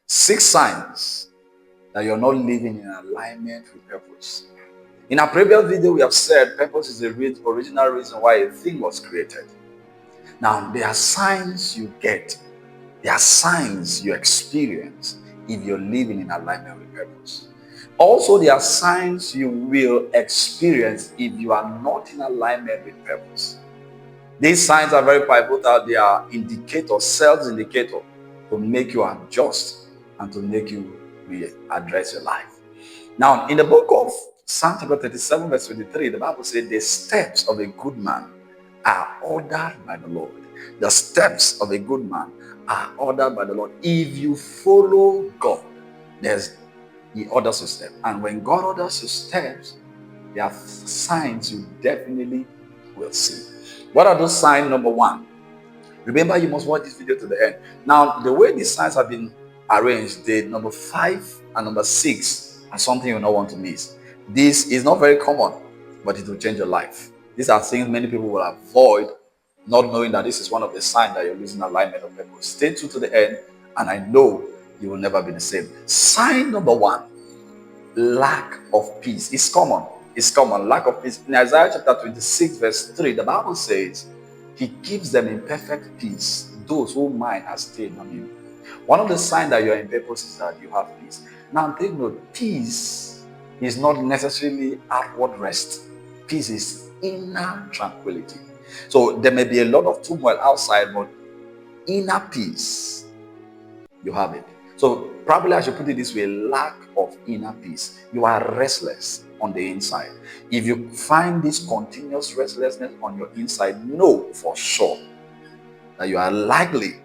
6 signs that you're not living in alignment with purpose. In our previous video, we have said purpose is the original reason why a thing was created. Now, there are signs you get, there are signs you experience if you're living in alignment with purpose. Also, there are signs you will experience if you are not in alignment with purpose. These signs are very pivotal. They are indicators, self-indicator to make you adjust and to make you readdress your life. Now, in the book of Psalm chapter 37, verse 23, the Bible says, the steps of a good man are ordered by the Lord. The steps of a good man are ordered by the Lord. If you follow God, He orders your steps. And when God orders your steps, there are signs you definitely will see. What are those signs? Number 1, remember, you must watch this video to the end. Now, the way these signs have been arranged, the number 5 and number 6 are something you will not want to miss. This is not very common, but it will change your life. These are things many people will avoid, not knowing that this is one of the signs that you're losing alignment of purpose. Stay tuned to the end, and I know you will never be the same. Sign number 1, lack of peace. It's common. It's common. Lack of peace. In Isaiah chapter 26, verse 3, the Bible says, He keeps them in perfect peace, those whose mind has stayed on Him. One of the signs that you are in purpose is that you have peace. Now, take note, peace is not necessarily outward rest. Peace is inner tranquility. So there may be a lot of turmoil outside, but inner peace, you have it. So probably I should put it this way: lack of inner peace. You are restless on the inside. If you find this continuous restlessness on your inside, know for sure that you are likely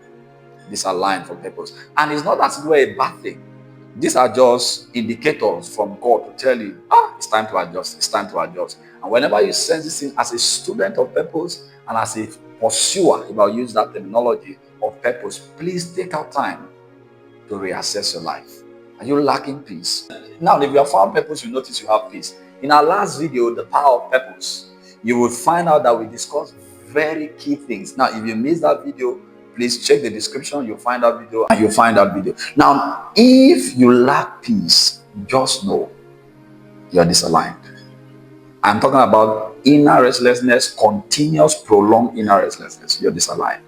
disaligned from purpose. And it's not as if a bad thing. These are just indicators from God to tell you, it's time to adjust, it's time to adjust. And whenever you sense this thing as a student of purpose and as a pursuer, if I'll use that terminology of purpose, please take out time to reassess your life. Are you lacking peace? Now, if you have found purpose, you notice you have peace. In our last video, the power of purpose, you will find out that we discussed very key things. Now, if you missed that video, please check the description. You'll find that video and you'll find that video. Now, if you lack peace, just know you're disaligned. I'm talking about inner restlessness, continuous, prolonged inner restlessness. You're disaligned.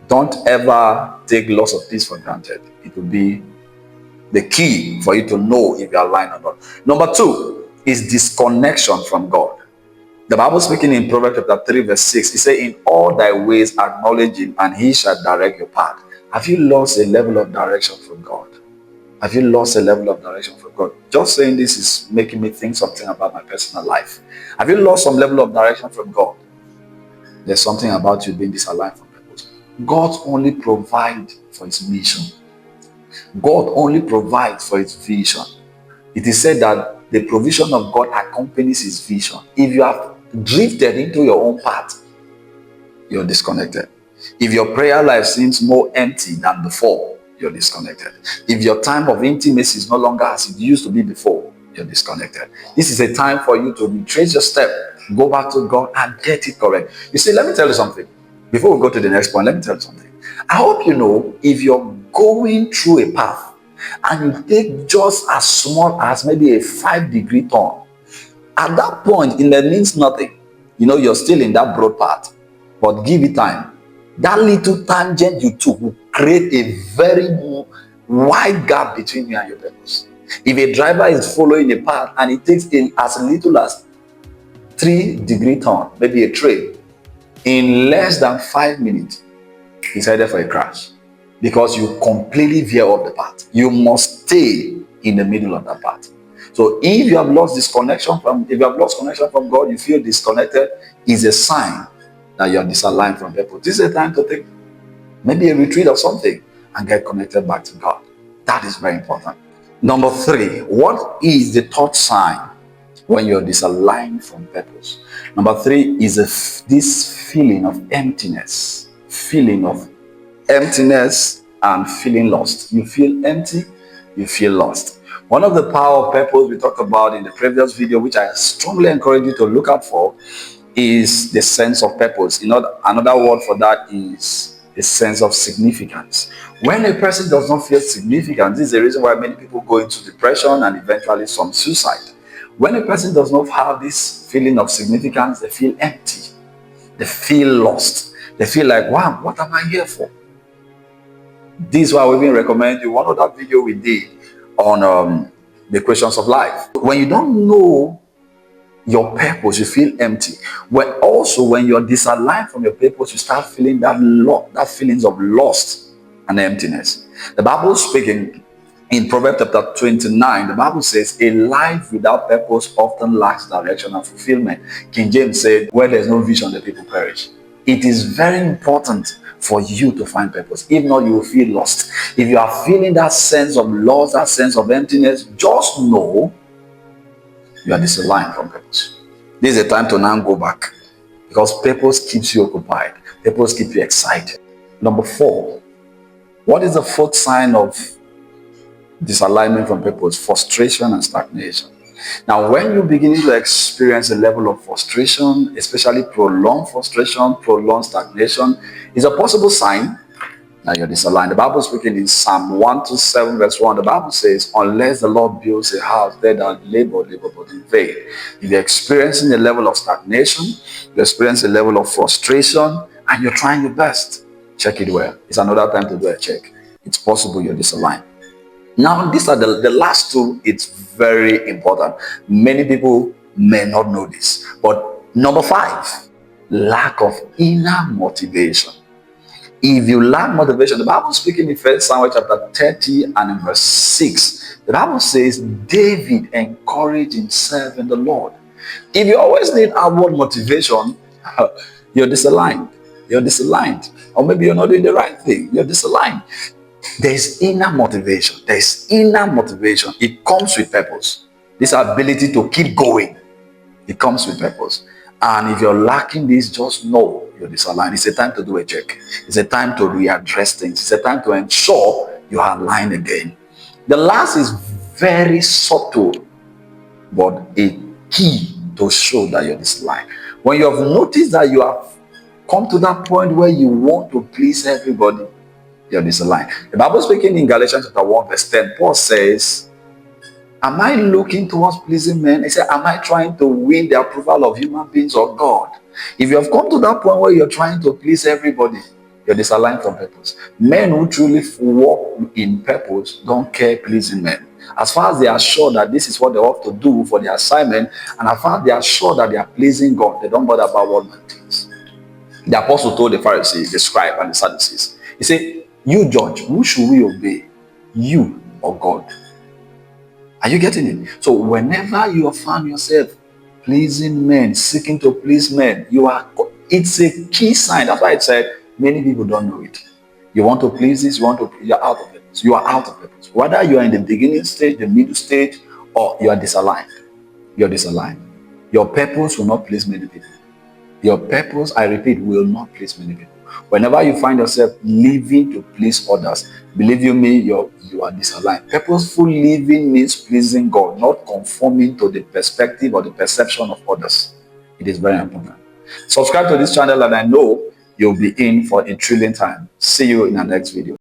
Don't ever take loss of peace for granted. It will be the key for you to know if you're aligned or not. Number 2 is disconnection from God. The Bible speaking in Proverbs chapter 3 verse 6, it says, in all thy ways acknowledge Him, and He shall direct your path. Have you lost a level of direction from God? Have you lost a level of direction from God? Just saying this is making me think something about my personal life. Have you lost some level of direction from God? There's something about you being disaligned from purpose. God only provides for His mission. God only provides for His vision. It is said that the provision of God accompanies His vision. If you have drifted into your own path, you're disconnected. If your prayer life seems more empty than before, you're disconnected. If your time of intimacy is no longer as it used to be before, you're disconnected. This is a time for you to retrace your step, go back to God and get it correct. You see, let me tell you something. Before we go to the next point, let me tell you something. I hope you know, if you're going through a path and you take just as small as maybe a 5-degree turn, at that point, it means nothing. You know, you're still in that broad path, but give it time. That little tangent you took will create a very wide gap between you and your purpose. If a driver is following a path and it takes as little as 3-degree turn, maybe a train, in less than 5 minutes, he's headed for a crash because you completely veer off the path. You must stay in the middle of that path. So if you have lost connection from God, you feel disconnected, is a sign that you are disaligned from purpose. This is a time to take maybe a retreat or something and get connected back to God. That is very important. Number 3, what is the third sign when you're disaligned from purpose? Number 3 is this feeling of emptiness. Feeling of emptiness and feeling lost. You feel empty, you feel lost. One of the power of purpose we talked about in the previous video, which I strongly encourage you to look out for, is the sense of purpose. You know, another word for that is a sense of significance. When a person does not feel significant, this is the reason why many people go into depression and eventually some suicide. When a person does not have this feeling of significance, they feel empty. They feel lost. They feel like, wow, what am I here for? This is why we even recommend you one other video we did on the questions of life. When you don't know your purpose, you feel empty. When you're disaligned from your purpose, you start feeling that feelings of loss and emptiness. The Bible speaking in Proverbs chapter 29, the Bible says, a life without purpose often lacks direction and fulfillment. King James said, where there's no vision, the people perish. It is very important for you to find purpose. If not, you will feel lost. If you are feeling that sense of loss, that sense of emptiness, just know you are disaligned from purpose. This is a time to now go back, because purpose keeps you occupied. Purpose keeps you excited. Number 4, what is the fourth sign of disalignment from purpose? Frustration and stagnation. Now, when you begin to experience a level of frustration, especially prolonged frustration, prolonged stagnation, is a possible sign that you're disaligned. The Bible speaking in Psalm 127 verse 1, the Bible says, unless the Lord builds a house, they that labor but in vain. If you're experiencing a level of stagnation, you're experiencing a level of frustration, and you're trying your best, check it well. It's another time to do a check. It's possible you're disaligned. Now, these are the last two. It's very important. Many people may not know this. But number 5, lack of inner motivation. If you lack motivation, the Bible speaking in 1 Samuel chapter 30 and in verse 6, the Bible says, David encouraged himself in the Lord. If you always need outward motivation, you're disaligned. You're disaligned. Or maybe you're not doing the right thing. You're disaligned. There's inner motivation. There's inner motivation. It comes with purpose. This ability to keep going, it comes with purpose. And if you're lacking this, just know you're disaligned. It's a time to do a check. It's a time to readdress things. It's a time to ensure you are aligned again. The last is very subtle, but a key to show that you're disaligned. When you have noticed that you have come to that point where you want to please everybody, you're disaligned. The Bible speaking in Galatians chapter 1 verse 10, Paul says, am I looking towards pleasing men? He said, am I trying to win the approval of human beings or God? If you have come to that point where you're trying to please everybody, you're disaligned from purpose. Men who truly walk in purpose don't care pleasing men. As far as they are sure that this is what they have to do for their assignment, and as far as they are sure that they are pleasing God, they don't bother about what man thinks. The apostle told the Pharisees, the scribe, and the Sadducees, he said, you judge, who should we obey, you or God? Are you getting it? So whenever you have found yourself pleasing men, seeking to please men, it's a key sign. That's why it said many people don't know it. You want to please this, you're out of purpose. You are out of purpose. Whether you are in the beginning stage, the middle stage, or you are disaligned. You're disaligned. Your purpose will not please many people. Your purpose, I repeat, will not please many people. Whenever you find yourself living to please others, believe you me, you are disaligned. Purposeful living means pleasing God, not conforming to the perspective or the perception of others. It is very important. Subscribe to this channel, and I know you'll be in for a trillion time. See you in the next video.